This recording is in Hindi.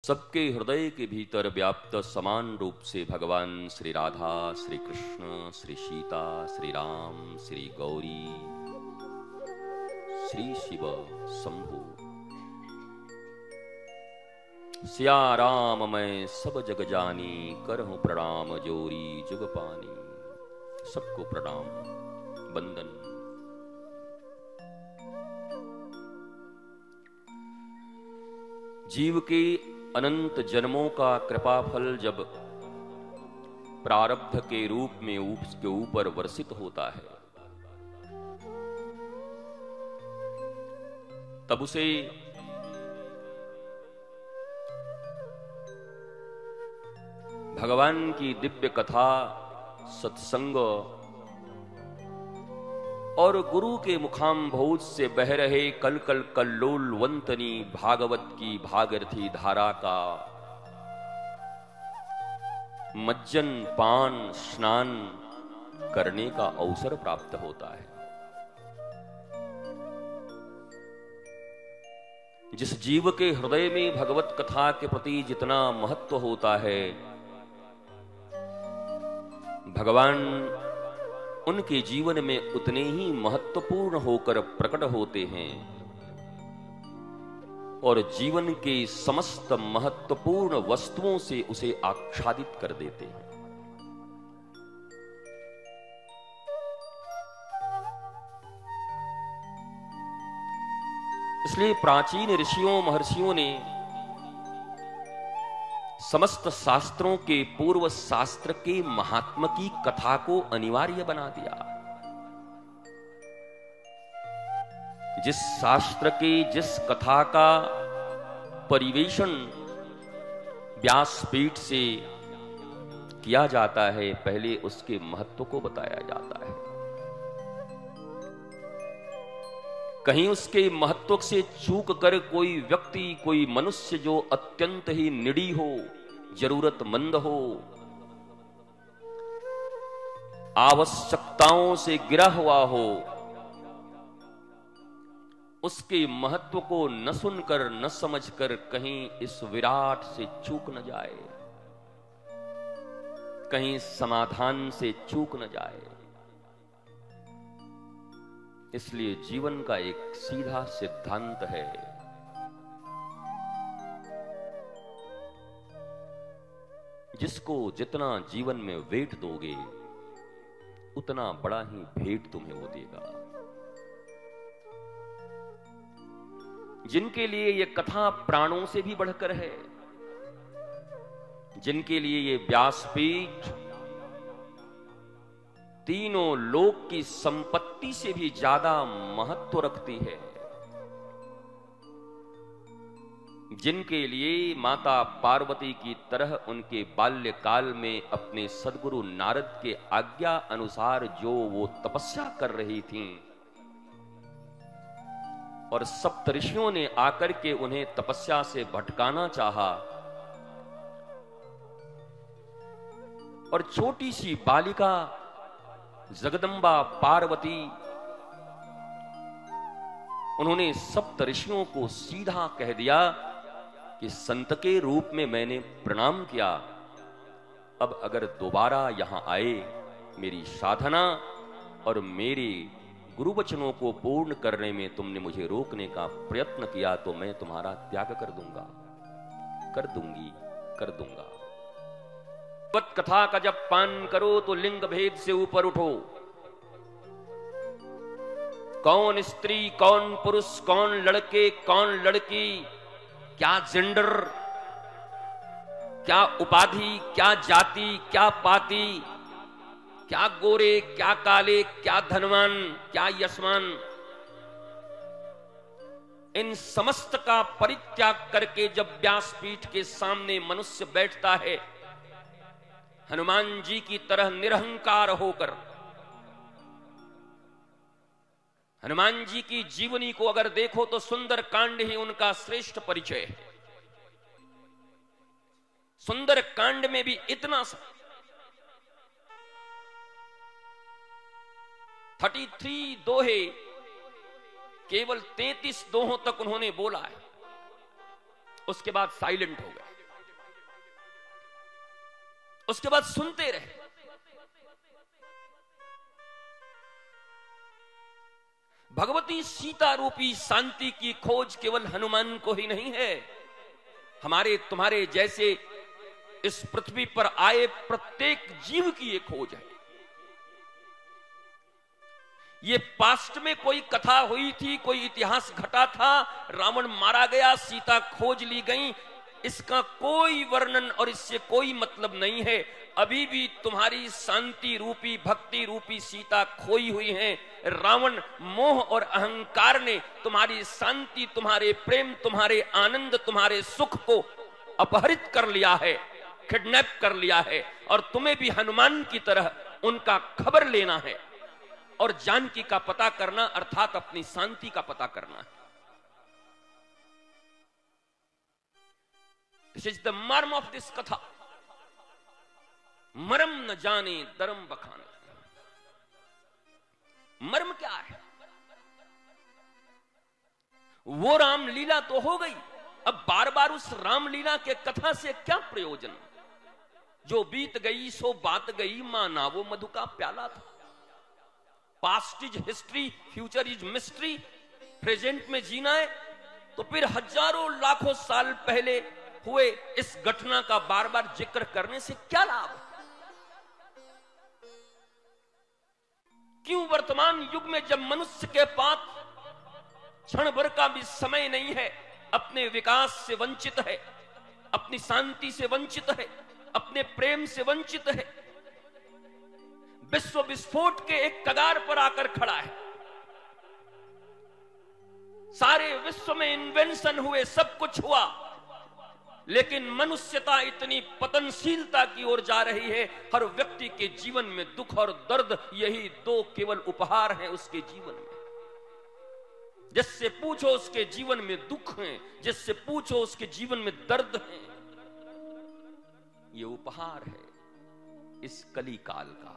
सबके हृदय के भीतर व्याप्त समान रूप से भगवान श्री राधा, श्री कृष्ण, श्री सीता, श्री राम, श्री गौरी, श्री शिव शंभु। सिया राम मैं सब जग जानी, करहूं प्रणाम जोरी जुग पानी। सबको प्रणाम वंदन। जीव के अनंत जन्मों का कृपाफल जब प्रारब्ध के रूप में उसके ऊपर वर्षित होता है, तब उसे भगवान की दिव्य कथा, सत्संग और गुरु के मुखाम्भोज से बह रहे कल कल कल्लोल वंतनी भागवत की भागीरथी धारा का मज्जन पान स्नान करने का अवसर प्राप्त होता है। जिस जीव के हृदय में भगवत कथा के प्रति जितना महत्व होता है, भगवान उनके जीवन में उतने ही महत्वपूर्ण होकर प्रकट होते हैं और जीवन के समस्त महत्वपूर्ण वस्तुओं से उसे आच्छादित कर देते हैं। इसलिए प्राचीन ऋषियों महर्षियों ने समस्त शास्त्रों के पूर्व शास्त्र के महात्मा की कथा को अनिवार्य बना दिया। जिस शास्त्र के जिस कथा का परिवेशन व्यासपीठ से किया जाता है, पहले उसके महत्व को बताया जाता है। कहीं उसके महत्व से चूक कर कोई व्यक्ति, कोई मनुष्य जो अत्यंत ही निडी हो, जरूरतमंद हो, आवश्यकताओं से गिरा हुआ हो, उसके महत्व को न सुनकर न समझकर कहीं इस विराट से चूक न जाए, कहीं समाधान से चूक न जाए। इसलिए जीवन का एक सीधा सिद्धांत है, जिसको जितना जीवन में वेट दोगे, उतना बड़ा ही भेंट तुम्हें वो देगा। जिनके लिए ये कथा प्राणों से भी बढ़कर है, जिनके लिए ये व्यासपीठ तीनों लोक की संपत्ति से भी ज्यादा महत्व रखती है, जिनके लिए माता पार्वती की तरह उनके बाल्यकाल में अपने सद्गुरु नारद के आज्ञा अनुसार जो वो तपस्या कर रही थीं और सप्तऋषियों ने आकर के उन्हें तपस्या से भटकाना चाहा और छोटी सी बालिका जगदम्बा पार्वती, उन्होंने सप्तऋषियों को सीधा कह दिया कि संत के रूप में मैंने प्रणाम किया, अब अगर दोबारा यहां आए, मेरी साधना और मेरे गुरु वचनों को पूर्ण करने में तुमने मुझे रोकने का प्रयत्न किया, तो मैं तुम्हारा त्याग कर दूंगा, कर दूंगी, कर दूंगा। भगवत कथा का जब पान करो तो लिंग भेद से ऊपर उठो। कौन स्त्री, कौन पुरुष, कौन लड़के, कौन लड़की, क्या जेंडर, क्या उपाधि, क्या जाति, क्या पाति, क्या गोरे, क्या काले, क्या धनवान, क्या यशमान, इन समस्त का परित्याग करके जब व्यासपीठ के सामने मनुष्य बैठता है, हनुमान जी की तरह निरहंकार होकर, हनुमान जी की जीवनी को अगर देखो तो सुंदर कांड ही उनका श्रेष्ठ परिचय है। सुंदर कांड में भी इतना सा 33 दोहे, केवल 33 दोहों तक उन्होंने बोला है, उसके बाद साइलेंट हो गए। उसके बाद सुनते रहे। भगवती सीता रूपी शांति की खोज केवल हनुमान को ही नहीं है, हमारे तुम्हारे जैसे इस पृथ्वी पर आए प्रत्येक जीव की ये खोज है। ये पास्ट में कोई कथा हुई थी, कोई इतिहास घटा था, रावण मारा गया, सीता खोज ली गई, इसका कोई वर्णन और इससे कोई मतलब नहीं है। अभी भी तुम्हारी शांति रूपी भक्ति रूपी सीता खोई हुई है। रावण मोह और अहंकार ने तुम्हारी शांति, तुम्हारे प्रेम, तुम्हारे आनंद, तुम्हारे सुख को अपहरित कर लिया है, किडनैप कर लिया है, और तुम्हें भी हनुमान की तरह उनका खबर लेना है और जानकी का पता करना, अर्थात अपनी शांति का पता करना है। दिस इज द मर्म ऑफ दिस कथा। मर्म न जाने धर्म बखाने। मर्म क्या है? वो रामलीला तो हो गई, अब बार बार उस रामलीला के कथा से क्या प्रयोजन? जो बीत गई सो बात गई, माना वो मधु का प्याला था। Past is history, future is mystery. Present में जीना है तो फिर हजारों लाखों साल पहले हुए इस घटना का बार बार जिक्र करने से क्या लाभ? क्यों वर्तमान युग में जब मनुष्य के पास क्षण भर का भी समय नहीं है, अपने विकास से वंचित है, अपनी शांति से वंचित है, अपने प्रेम से वंचित है, विश्व विस्फोट के एक कगार पर आकर खड़ा है। सारे विश्व में इन्वेंशन हुए, सब कुछ हुआ, लेकिन मनुष्यता इतनी पतनशीलता की ओर जा रही है। हर व्यक्ति के जीवन में दुख और दर्द, यही दो केवल उपहार हैं उसके जीवन में। जिससे पूछो उसके जीवन में दुख है, जिससे पूछो उसके जीवन में दर्द है। ये उपहार है इस कली काल का।